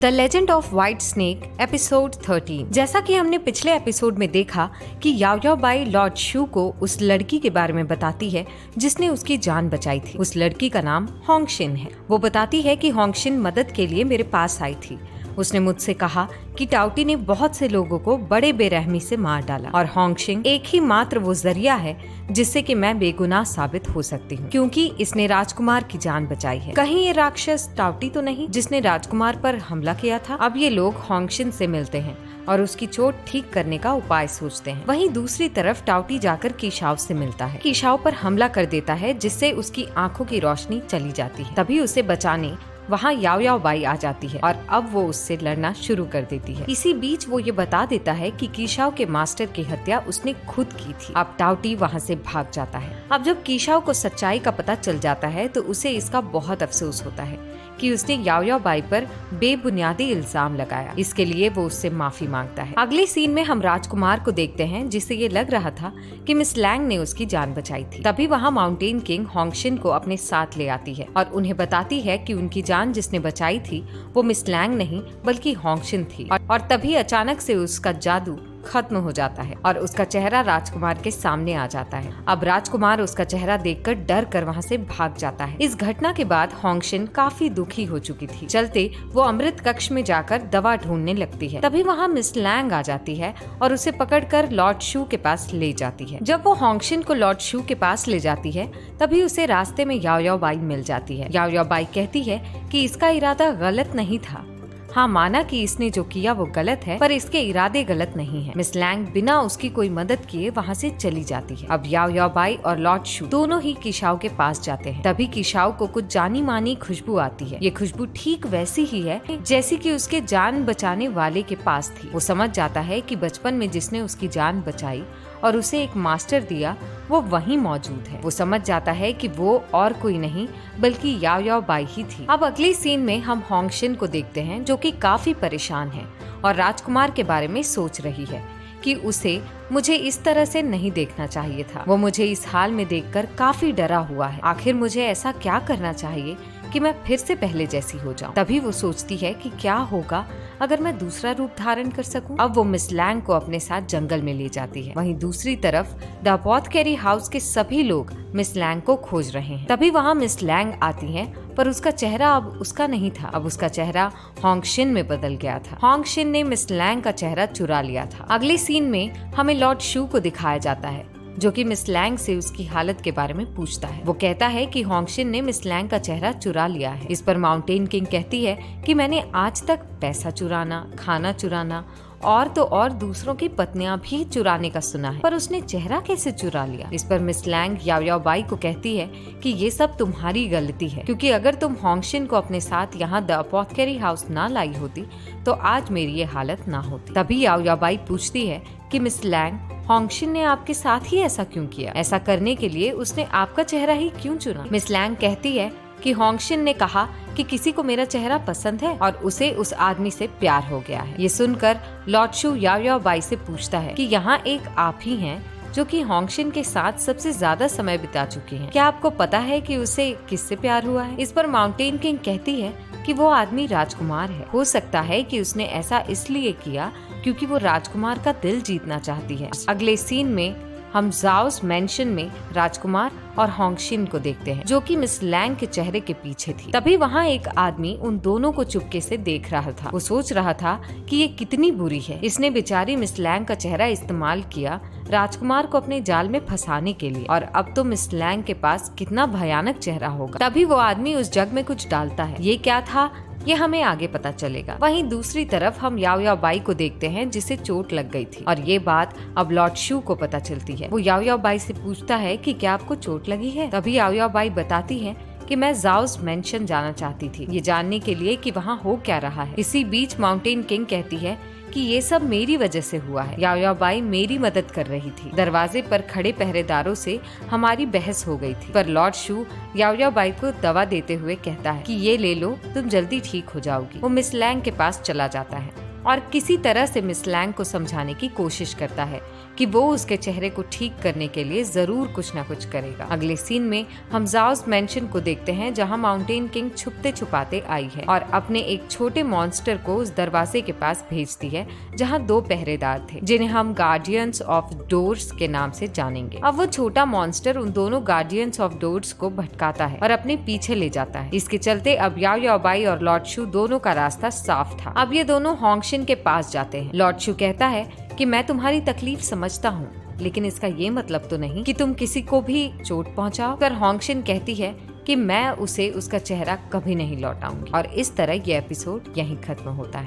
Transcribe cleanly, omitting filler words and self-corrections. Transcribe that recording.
The legend of white snake episode 13। जैसा कि हमने पिछले एपिसोड में देखा कि याओ याओ बाई लॉर्ड शू को उस लड़की के बारे में बताती है जिसने उसकी जान बचाई थी। उस लड़की का नाम होंगशिन है। वो बताती है कि होंगशिन मदद के लिए मेरे पास आई थी। उसने मुझसे कहा कि टाउटी ने बहुत से लोगों को बड़े बेरहमी से मार डाला और होंगशिन एक ही मात्र वो जरिया है जिससे कि मैं बेगुनाह साबित हो सकती हूँ, क्योंकि इसने राजकुमार की जान बचाई है। कहीं ये राक्षस टाउटी तो नहीं जिसने राजकुमार पर हमला किया था? अब ये लोग होंगशिन से मिलते हैं और उसकी चोट ठीक करने का उपाय सोचते हैं। वहीं दूसरी तरफ टाउटी जाकर कीशाओ से मिलता है। कीशाओ पर हमला कर देता है जिससे उसकी आंखों की रोशनी चली जाती है। तभी उसे बचाने वहाँ याओ याओ बाई आ जाती है और अब वो उससे लड़ना शुरू कर देती है। इसी बीच वो ये बता देता है कि कीशाओ के मास्टर की हत्या उसने खुद की थी। अब टाउटी वहाँ से भाग जाता है। अब जब कीशाओ को सच्चाई का पता चल जाता है तो उसे इसका बहुत अफसोस होता है कि उसने याओ याओ बाई पर बेबुनियादी इल्जाम लगाया। इसके लिए वो उससे माफी मांगता है। अगले सीन में हम राजकुमार को देखते हैं जिससे ये लग रहा था कि मिस लैंग ने उसकी जान बचाई थी। तभी वहाँ माउंटेन किंग होंगशिन को अपने साथ ले आती है और उन्हें बताती है कि उनकी जान जिसने बचाई थी वो मिस लैंग नहीं बल्कि होंगशिन थी। और तभी अचानक से उसका जादू खत्म हो जाता है और उसका चेहरा राजकुमार के सामने आ जाता है। अब राजकुमार उसका चेहरा देखकर डर कर वहाँ से भाग जाता है। इस घटना के बाद होंगशिन काफी दुखी हो चुकी थी। चलते वो अमृत कक्ष में जाकर दवा ढूंढने लगती है। तभी वहाँ मिस लैंग आ जाती है और उसे पकड़कर लॉर्ड शू के पास ले जाती है। जब वो होंगशिन को लॉर्ड शू के पास ले जाती है तभी उसे रास्ते में याओ याओ बाई मिल जाती है। याओ याओ बाई कहती है कि इसका इरादा गलत नहीं था। हाँ, माना कि इसने जो किया वो गलत है, पर इसके इरादे गलत नहीं है। मिस लैंग बिना उसकी कोई मदद किए वहाँ से चली जाती है। अब याओ याओ बाई और लॉर्ड शू दोनों ही कीशाओ के पास जाते हैं। तभी कीशाओ को कुछ जानी मानी खुशबू आती है। ये खुशबू ठीक वैसी ही है जैसी कि उसके जान बचाने वाले के पास थी। वो समझ जाता है कि बचपन में जिसने उसकी जान बचाई और उसे एक मास्टर दिया वो वहीं मौजूद है। वो समझ जाता है कि वो और कोई नहीं बल्कि याओ याओ बाई ही थी। अब अगले सीन में हम होंगशिन को देखते हैं जो कि काफी परेशान है और राजकुमार के बारे में सोच रही है कि उसे मुझे इस तरह से नहीं देखना चाहिए था। वो मुझे इस हाल में देखकर काफी डरा हुआ है। आखिर मुझे ऐसा क्या करना चाहिए कि मैं फिर से पहले जैसी हो जाऊं। तभी वो सोचती है कि क्या होगा अगर मैं दूसरा रूप धारण कर सकूं। अब वो मिस लैंग को अपने साथ जंगल में ले जाती है। वहीं दूसरी तरफ द अपोथेकेरी हाउस के सभी लोग मिस लैंग को खोज रहे हैं। तभी वहाँ मिस लैंग आती है पर उसका चेहरा अब उसका नहीं था। अब उसका चेहरा होंगशिन में बदल गया था। होंगशिन ने मिस लैंग का चेहरा चुरा लिया था। अगले सीन में हमें लॉर्ड शू को दिखाया जाता है जो कि मिस लैंग से उसकी हालत के बारे में पूछता है। वो कहता है कि होंगशिन ने मिस लैंग का चेहरा चुरा लिया है। इस पर माउंटेन किंग कहती है कि मैंने आज तक पैसा चुराना, खाना चुराना और तो और दूसरों की पत्नियां भी चुराने का सुना है, पर उसने चेहरा कैसे चुरा लिया? इस पर मिस लैंग याओ याओ बाई को कहती है कि ये सब तुम्हारी गलती है, क्योंकि अगर तुम होंगशिन को अपने साथ यहाँ द अपोथेकेरी हाउस ना लाई होती तो आज मेरी ये हालत ना होती। तभी याओ याओ बाई पूछती है कि मिस लैंग, होंगशिन ने आपके साथ ही ऐसा क्यों किया? ऐसा करने के लिए उसने आपका चेहरा ही क्यों चुना? मिस लैंग कहती है कि होंगशिन ने कहा कि किसी को मेरा चेहरा पसंद है और उसे उस आदमी से प्यार हो गया है। ये सुनकर लॉर्ड शू याओ याओ बाई से पूछता है कि यहाँ एक आप ही हैं जो कि होंगशिन के साथ सबसे ज्यादा समय बिता चुके हैं। क्या आपको पता है कि उसे किससे प्यार हुआ है? इस पर माउंटेन किंग कहती है कि वो आदमी राजकुमार है। हो सकता है कि उसने ऐसा इसलिए किया क्योंकि वो राजकुमार का दिल जीतना चाहती है। अगले सीन में हम जाओस मैंशन में राजकुमार और होंगशिन को देखते हैं जो कि मिस लैंग के चेहरे के पीछे थी। तभी वहाँ एक आदमी उन दोनों को चुपके से देख रहा था। वो सोच रहा था कि ये कितनी बुरी है। इसने बेचारी मिस लैंग का चेहरा इस्तेमाल किया राजकुमार को अपने जाल में फंसाने के लिए, और अब तो मिस लैंग के पास कितना भयानक चेहरा होगा। तभी वो आदमी उस जग में कुछ डालता है। ये क्या था ये हमें आगे पता चलेगा। वहीं दूसरी तरफ हम याओ याओ बाई को देखते हैं जिसे चोट लग गई थी और ये बात अब लॉर्ड शू को पता चलती है। वो याओ याओ बाई से पूछता है कि क्या आपको चोट लगी है? तभी याओ याओ बाई बताती है कि मैं जाओस मैंशन जाना चाहती थी, ये जानने के लिए कि वहाँ हो क्या रहा है। इसी बीच माउंटेन किंग कहती है कि ये सब मेरी वजह से हुआ है। याओ याओ बाई मेरी मदद कर रही थी। दरवाजे पर खड़े पहरेदारों से हमारी बहस हो गई थी, पर लॉर्ड शू याओ याओ बाई को दवा देते हुए कहता है कि ये ले लो, तुम जल्दी ठीक हो जाओगी। वो मिस लैंग के पास चला जाता है और किसी तरह से मिस लैंग को समझाने की कोशिश करता है कि वो उसके चेहरे को ठीक करने के लिए जरूर कुछ न कुछ करेगा। अगले सीन में हम जाओस मैंशन को देखते हैं जहाँ माउंटेन किंग छुपते छुपाते आई है और अपने एक छोटे मॉन्स्टर को उस दरवाजे के पास भेजती है जहाँ 2 पहरेदार थे जिन्हें हम गार्डियंस ऑफ डोर्स के नाम से जानेंगे। अब वो छोटा मॉन्स्टर उन दोनों गार्डियंस ऑफ डोर्स को भटकाता है और अपने पीछे ले जाता है। इसके चलते अब याओ याओ बाई और लॉर्ड शू दोनों का रास्ता साफ था। अब ये दोनों होंगशिन के पास जाते हैं। लॉर्ड शू कहता है कि मैं तुम्हारी तकलीफ समझता हूँ, लेकिन इसका ये मतलब तो नहीं कि तुम किसी को भी चोट पहुंचाओ। पर होंगशिन कहती है कि मैं उसे उसका चेहरा कभी नहीं लौटाऊंगी। और इस तरह ये एपिसोड यहीं खत्म होता है।